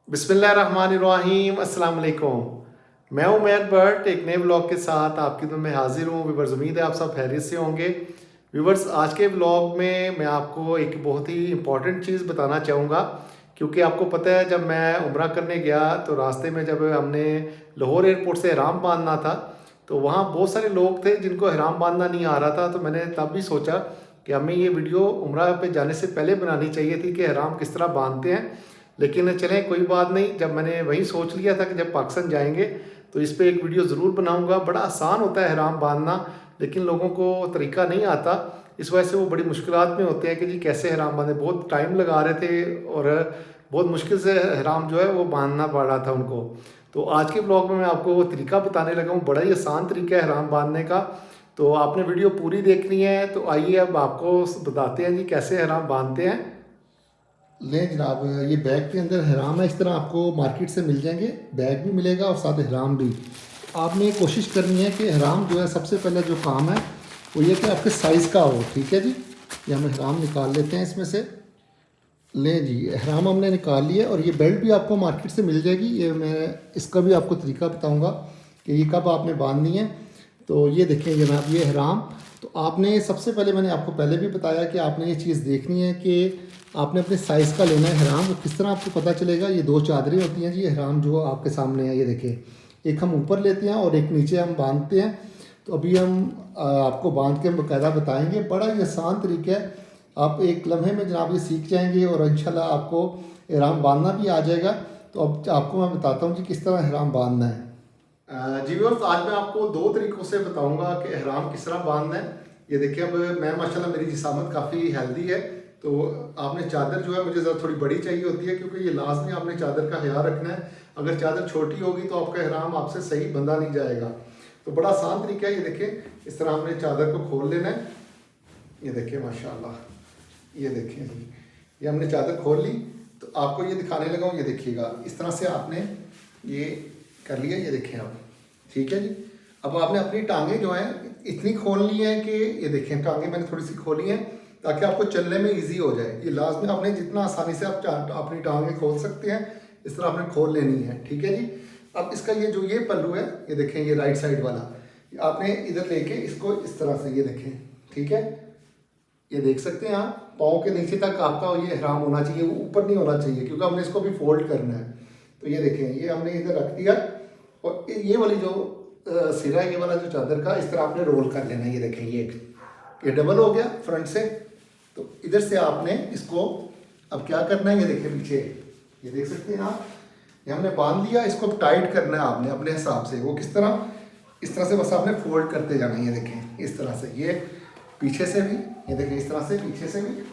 बिस्मिल्लाहिर्रहमानिर्रहीम अस्सलाम वालेकुम। मैं उमैर भट्ट एक नए व्लॉग के साथ आपकी दुनिया में हाजिर हूँ। व्यूवर्स, उम्मीद है आप सब खैरियत से होंगे। व्यूवर्स, आज के व्लॉग में मैं आपको एक बहुत ही इम्पॉर्टेंट चीज़ बताना चाहूँगा, क्योंकि आपको पता है जब मैं उम्रा करने गया तो रास्ते में जब हमने लाहौर एयरपोर्ट से ihram बांधना था तो वहाँ बहुत सारे लोग थे जिनको ihram बांधना नहीं आ रहा था। तो मैंने तब भी सोचा कि हमें ये वीडियो उम्रा पे जाने से पहले बनानी चाहिए थी कि ihram किस तरह बांधते हैं। लेकिन चलें, कोई बात नहीं, जब मैंने वही सोच लिया था कि जब पाकिस्तान जाएंगे तो इस पे एक वीडियो ज़रूर बनाऊंगा। बड़ा आसान होता है ihram बांधना, लेकिन लोगों को तरीका नहीं आता। इस वजह से वो बड़ी मुश्किलात में होते हैं कि जी कैसे ihram बांधे। बहुत टाइम लगा रहे थे और बहुत मुश्किल से ihram जो है वो बांधना पड़ रहा था उनको। तो आज के ब्लॉग में मैं आपको वो तरीका बताने लगा हूँ। बड़ा ही आसान तरीका है ihram बांधने का। तो आपने वीडियो पूरी देखनी है। तो आइए अब आपको बताते हैं जी कैसे ihram बांधते हैं। लें जनाब, ये बैग के अंदर ihram है। इस तरह आपको मार्केट से मिल जाएंगे, बैग भी मिलेगा और साथ ihram भी। आपने कोशिश करनी है कि ihram जो है, सबसे पहले जो काम है वो ये कि आपके साइज़ का हो। ठीक है जी, ये हम ihram निकाल लेते हैं इसमें से। लें जी, ihram हमने निकाल लिया और ये बेल्ट भी आपको मार्केट से मिल जाएगी। ये मैं इसका भी आपको तरीका बताऊंगा कि ये कब आपने बांधनी है। तो ये देखें जनाब, ये ihram। तो आपने सबसे पहले, मैंने आपको पहले भी बताया कि आपने ये चीज़ देखनी है कि आपने अपने साइज़ का लेना है ihram। तो किस तरह आपको पता चलेगा, ये दो चादरें होती हैं जी ihram जो आपके सामने है। ये देखें, एक हम ऊपर लेते हैं और एक नीचे हम बांधते हैं। तो अभी हम आपको बांध के बाकायदा बताएंगे। बड़ा ही आसान तरीका है, आप एक लम्हे में जनाब ये सीख जाएंगे और इंशाल्लाह आपको ihram बांधना भी आ जाएगा। तो अब आपको मैं बताता हूँ जी किस तरह ihram बांधना है। जी व्यूअर्स, आज मैं आपको दो तरीक़ों से बताऊंगा कि ihram किस तरह बांधना है। ये देखिए, अब मैं माशाल्लाह मेरी जिसामत काफ़ी हेल्दी है। तो आपने चादर जो है, मुझे ज़रा थोड़ी बड़ी चाहिए होती है, क्योंकि ये लाजमी आपने चादर का ख्याल रखना है। अगर चादर छोटी होगी तो आपका ihram आपसे सही बंधा नहीं जाएगा। तो बड़ा आसान तरीका है। ये देखें, इस तरह हमने चादर को खोल लेना है। ये देखिए माशाल्लाह, ये देखें जी, ये हमने चादर खोल ली। तो आपको ये दिखाने लगा हूँ, ये देखिएगा, इस तरह से आपने ये कर लिया। ये देखें आप, ठीक है जी। अब आपने अपनी टांगें जो हैं इतनी खोलनी है कि ये देखें, टांगें मैंने थोड़ी सी खोली हैं ताकि आपको चलने में इजी हो जाए। ये लाजमी आपने जितना आसानी से आप अपनी टांगें खोल सकते हैं इस तरह आपने खोल लेनी है। ठीक है जी। अब इसका ये जो ये पल्लू है, ये देखें, ये राइट साइड वाला, आपने इधर लेके इसको इस तरह से, ये देखें, ठीक है, ये देख सकते हैं आप, पाँव के नीचे तक आपका ये ihram होना चाहिए, वो ऊपर नहीं होना चाहिए, क्योंकि हमने इसको भी फोल्ड करना है। तो ये देखें, ये हमने इधर रख दिया और ये वाली जो सिरा है, ये वाला जो चादर का, इस तरह आपने रोल कर लेना है। ये देखें, ये डबल हो गया फ्रंट से। तो इधर से आपने इसको अब क्या करना है, ये देखें पीछे, ये देख सकते हैं आप, ये हमने बांध लिया। इसको टाइट करना है आपने अपने हिसाब से। वो किस तरह, इस तरह से बस आपने फोल्ड करते जाना है। ये देखें, इस तरह से, ये पीछे से भी, ये देखें, इस तरह से पीछे से भी।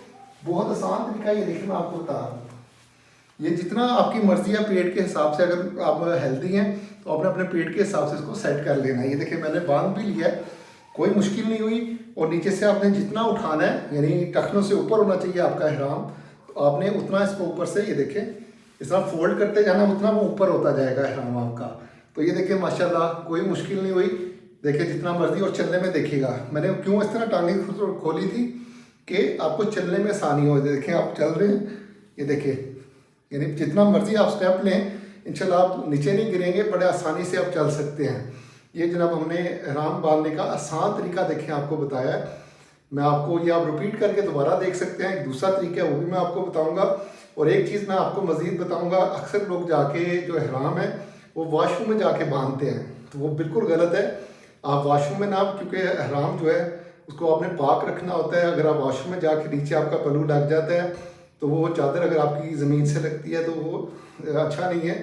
बहुत आसान तरीका है। ये देखिए, मैं आपको बता रहा हूँ, ये जितना आपकी मर्जी है पेट के हिसाब से, अगर आप हेल्दी हैं तो आपने अपने पेट के हिसाब से इसको सेट कर लेना है। ये देखिए, मैंने बांध भी लिया है, कोई मुश्किल नहीं हुई। और नीचे से आपने जितना उठाना है, यानी टखनों से ऊपर होना चाहिए आपका ihram, तो आपने उतना इसको ऊपर से, ये देखें, इस तरह फोल्ड करते जाना, उतना वो ऊपर होता जाएगा ihram आपका। तो ये देखिए माशाल्लाह, कोई मुश्किल नहीं हुई। देखिए जितना मर्जी, और चलने में देखिएगा मैंने क्यों इस तरह टांगें खोली थी कि आपको चलने में आसानी हो। देखें, आप चल रहे हैं, ये देखिए, यानी जितना मर्जी आप स्टेप लें, इंशाल्लाह आप नीचे नहीं गिरेंगे, बड़े आसानी से आप चल सकते हैं। ये जनाब हमने ihram बांधने का आसान तरीका देखें आपको बताया है। मैं आपको ये आप रिपीट करके दोबारा देख सकते हैं। एक दूसरा तरीका है, वो भी मैं आपको बताऊंगा। और एक चीज़ मैं आपको मज़ीद बताऊंगा, अक्सर लोग जाके जो ihram है वो वॉशरूम में जाके बांधते हैं, तो वो बिल्कुल गलत है। आप वॉशरूम में ना, क्योंकि ihram जो है उसको आपने पाक रखना होता है। अगर आप वॉशरूम में जाके नीचे आपका पल्लू लग जाता है तो वो चादर अगर आपकी ज़मीन से लगती है तो वो अच्छा नहीं है।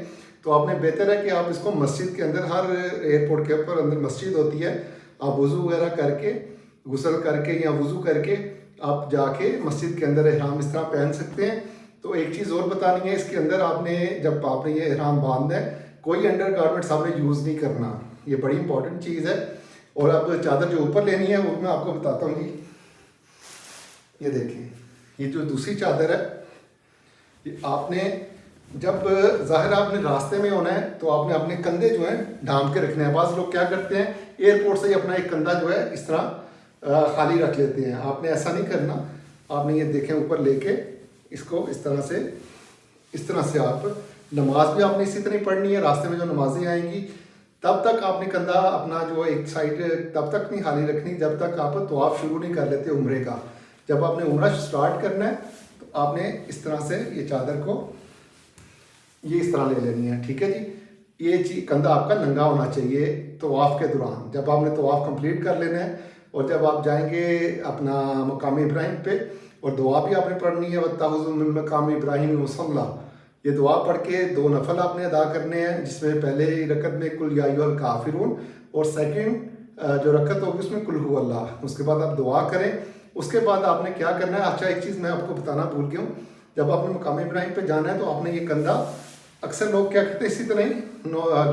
तो आपने बेहतर है कि आप इसको मस्जिद के अंदर, हर एयरपोर्ट के ऊपर अंदर मस्जिद होती है, आप वज़ू वगैरह करके, गुस्ल करके या वज़ू करके आप जाके मस्जिद के अंदर ihram इस तरह पहन सकते हैं। तो एक चीज़ और बतानी है, इसके अंदर आपने, जब आपने ये ihram बांधना है, कोई अंडर गारमेंट्स आपने यूज़ नहीं करना। ये बड़ी इंपॉर्टेंट चीज़ है। और अब चादर जो ऊपर लेनी है वो मैं आपको बताता हूँ जी। ये देखिए, ये जो दूसरी चादर है, ये आपने, जब ज़ाहिर आपने रास्ते में होना है तो आपने अपने कंधे जो हैं ढांप के रखने हैं। बाज़ लोग क्या करते हैं, एयरपोर्ट से ही अपना एक कंधा जो है इस तरह खाली रख लेते हैं। आपने ऐसा नहीं करना। आपने ये देखें, ऊपर लेके इसको इस तरह से आप नमाज भी आपने इसी तरह ही पढ़नी है। रास्ते में जो नमाजें आएंगी तब तक आपने कंधा अपना जो एक साइड तब तक नहीं खाली रखनी जब तक आप तवाफ शुरू नहीं कर लेते उम्रे का। जब आपने उम्रा स्टार्ट करना है तो आपने इस तरह से ये चादर को ये इस तरह ले लेनी है, ठीक है जी। ये चीज कंधा आपका नंगा होना चाहिए तवाफ के दौरान। जब आपने तवाफ कंप्लीट कर लेना है और जब आप जाएंगे अपना मकाम इब्राहिम पे और दुआ भी आपने पढ़नी है, वत्तखिज़ू मिन मकाम इब्राहिम मुसल्ला, ये दुआ पढ़ के 2 नफल आपने अदा करने हैं, जिसमें पहले रकत में कुल या अय्युहल काफिरून और सेकंड जो रकत होगी उसमें कुल हु अल्लाह। उसके बाद आप दुआ करें। उसके बाद आपने क्या करना है, अच्छा एक चीज़ मैं आपको बताना भूल गया हूँ, जब आपने मकाम इब्राहिम पे जाना है तो आपने ये कंधा, अक्सर लोग क्या करते हैं इसी तरह ही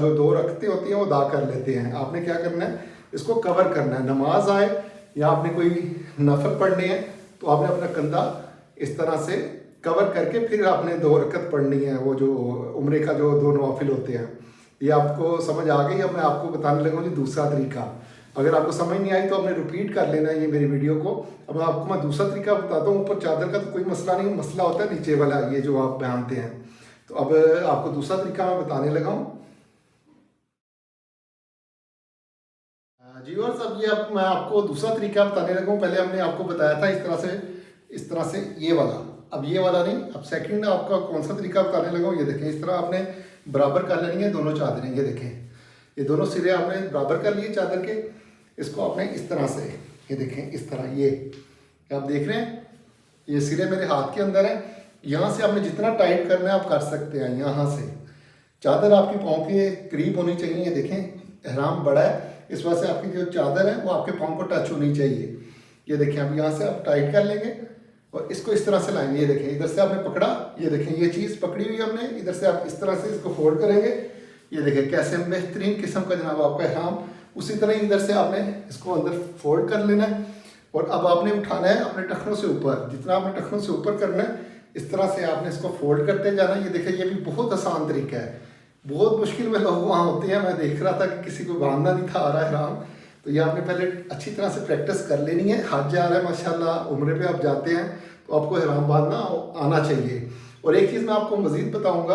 जो 2 रकतें होती हैं वो अदा कर लेते हैं। आपने क्या करना है, इसको कवर करना है। नमाज आए या आपने कोई नफल पढ़ने हैं तो आपने अपना कंधा इस तरह से कवर करके फिर आपने 2 रकत पढ़नी है, वो जो उम्रे का जो 2 नवाफिल होते हैं। ये आपको समझ आ गई। अब मैं आपको बताने लगा जी दूसरा तरीका। अगर आपको समझ नहीं आई तो आपने रिपीट कर लेना है ये मेरी वीडियो को। अब आपको मैं दूसरा तरीका बताता हूँ। ऊपर चादर का तो कोई मसला नहीं, मसला होता है नीचे वाला, ये जो आप पहनते हैं। तो अब आपको दूसरा तरीका मैं बताने लगा हूँ जी। और अब ये अब मैं आपको दूसरा तरीका बताने लगा हूँ। पहले हमने आपको बताया था इस तरह से ये वाला। अब ये वाला नहीं, अब सेकंड आपका कौन सा तरीका बताने लगा हूँ। ये देखें, इस तरह आपने बराबर कर लेनी है दोनों चादरें। ये देखें, ये दोनों सिरे आपने बराबर कर लिए चादर के। इसको आपने इस तरह से, ये देखें इस तरह, ये आप देख रहे हैं ये सिरे मेरे हाथ के अंदर है। यहाँ से आपने जितना टाइट करना है आप कर सकते हैं। यहाँ से चादर आपकी पाँव के करीब होनी चाहिए। ये देखें, एहराम बड़ा है, इस वजह से आपकी जो चादर है वो आपके पाँव को टच होनी चाहिए। ये देखें, अब यहाँ से आप टाइट कर लेंगे और इसको इस तरह से लाएंगे। ये देखें, इधर से आपने पकड़ा, ये देखें ये चीज़ पकड़ी हुई हमने, इधर से आप इस तरह से इसको फोल्ड करेंगे। ये देखें कैसे बेहतरीन किस्म का जनाब आपका एहराम। उसी तरह इधर से आपने इसको अंदर फोल्ड कर लेना है और अब आपने उठाना है अपने टखनों से ऊपर। जितना आपने टखनों से ऊपर करना है इस तरह से आपने इसको फोल्ड करते जाना। ये देखें, ये भी बहुत आसान तरीका है। बहुत मुश्किल में लोग वहाँ होते हैं। मैं देख रहा था कि किसी को बांधना नहीं था आ रहा है एहराम, तो ये आपने पहले अच्छी तरह से प्रैक्टिस कर लेनी है। हज जा रहा है माशाल्लाह, उम्रे पे आप जाते हैं तो आपको एहराम बांधना आना चाहिए। और एक चीज़ मैं आपको मज़ीद बताऊंगा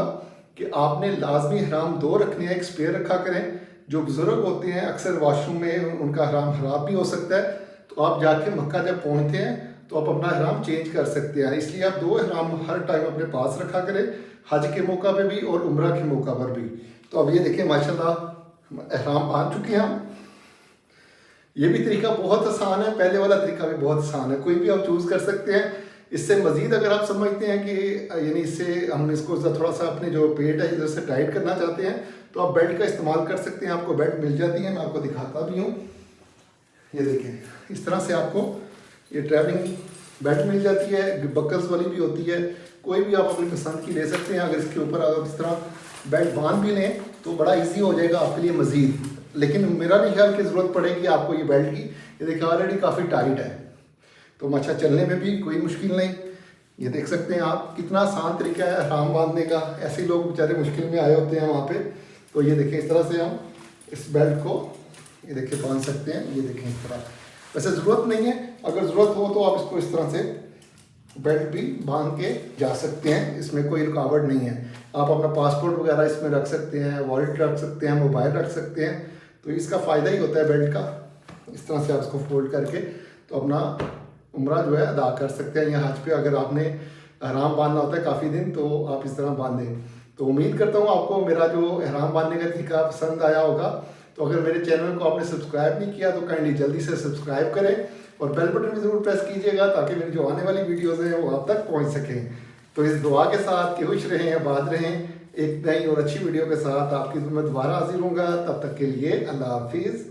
कि आपने लाजमी एहराम 2 रखने हैं, एक स्पेयर रखा करें। जो बुज़ुर्ग होते हैं अक्सर वॉशरूम में उनका एहराम ख़राब भी हो सकता है, तो आप जाके मक्का जब पहुँचते हैं तो आप अपना एहराम चेंज कर सकते हैं। इसलिए आप 2 एहराम हर टाइम अपने पास रखा करें, हज के मौका पे भी और उम्रा के मौका पर भी। तो अब ये देखें माशाल्लाह एहराम बांध चुके हैं हम। ये भी तरीका बहुत आसान है, पहले वाला तरीका भी बहुत आसान है, कोई भी आप चूज़ कर सकते हैं। इससे मज़ीद अगर आप समझते हैं कि यानी इससे हम इसको थोड़ा सा अपने जो पेट है इधर से टाइट करना चाहते हैं तो आप बेल्ट का इस्तेमाल कर सकते हैं। आपको बेल्ट मिल जाती है, मैं आपको दिखाता भी हूँ। ये देखें, इस तरह से आपको ये ट्रैवलिंग बेल्ट मिल जाती है, बकल्स वाली भी होती है, कोई भी आप अपनी पसंद की ले सकते हैं। अगर इसके ऊपर आप इस तरह बेल्ट बांध भी लें तो बड़ा इजी हो जाएगा आपके लिए मज़ीद। लेकिन मेरा नहीं ख्याल की ज़रूरत पड़ेगी आपको ये बेल्ट की। ये देखिए ऑलरेडी काफ़ी टाइट है, तो अच्छा चलने में भी कोई मुश्किल नहीं। ये देख सकते हैं आप कितना आसान तरीका है एहराम बांधने का। ऐसे लोग बेचारे मुश्किल में आए होते हैं वहाँ पे। तो ये देखें, इस तरह से हम इस बेल्ट को ये देखें बांध सकते हैं। ये देखें इस तरह, वैसे ज़रूरत नहीं है, अगर ज़रूरत हो तो आप इसको इस तरह से बेल्ट भी बांध के जा सकते हैं, इसमें कोई रुकावट नहीं है। आप अपना पासपोर्ट वगैरह इसमें रख सकते हैं, वॉलेट रख सकते हैं, मोबाइल रख सकते हैं। तो इसका फ़ायदा ही होता है बेल्ट का। इस तरह से आप इसको फोल्ड करके तो अपना उम्रा जो है अदा कर सकते हैं। या हज पे अगर आपने एहराम बांधना होता है काफ़ी दिन तो आप इस तरह बांधें। तो उम्मीद करता हूँ आपको मेरा जो एहराम बांधने का तरीका पसंद आया होगा। तो अगर मेरे चैनल को आपने सब्सक्राइब नहीं किया तो काइंडली जल्दी से सब्सक्राइब करें और बेल बटन भी ज़रूर प्रेस कीजिएगा ताकि मेरी जो आने वाली वीडियोज़ हैं वो आप तक पहुँच सकें। तो इस दुआ के साथ कि खुश रहें, आबाद रहें। एक नई और अच्छी वीडियो के साथ आपकी मैं दोबारा हाजिर होऊंगा। तब तक के लिए अल्लाह हाफिज़।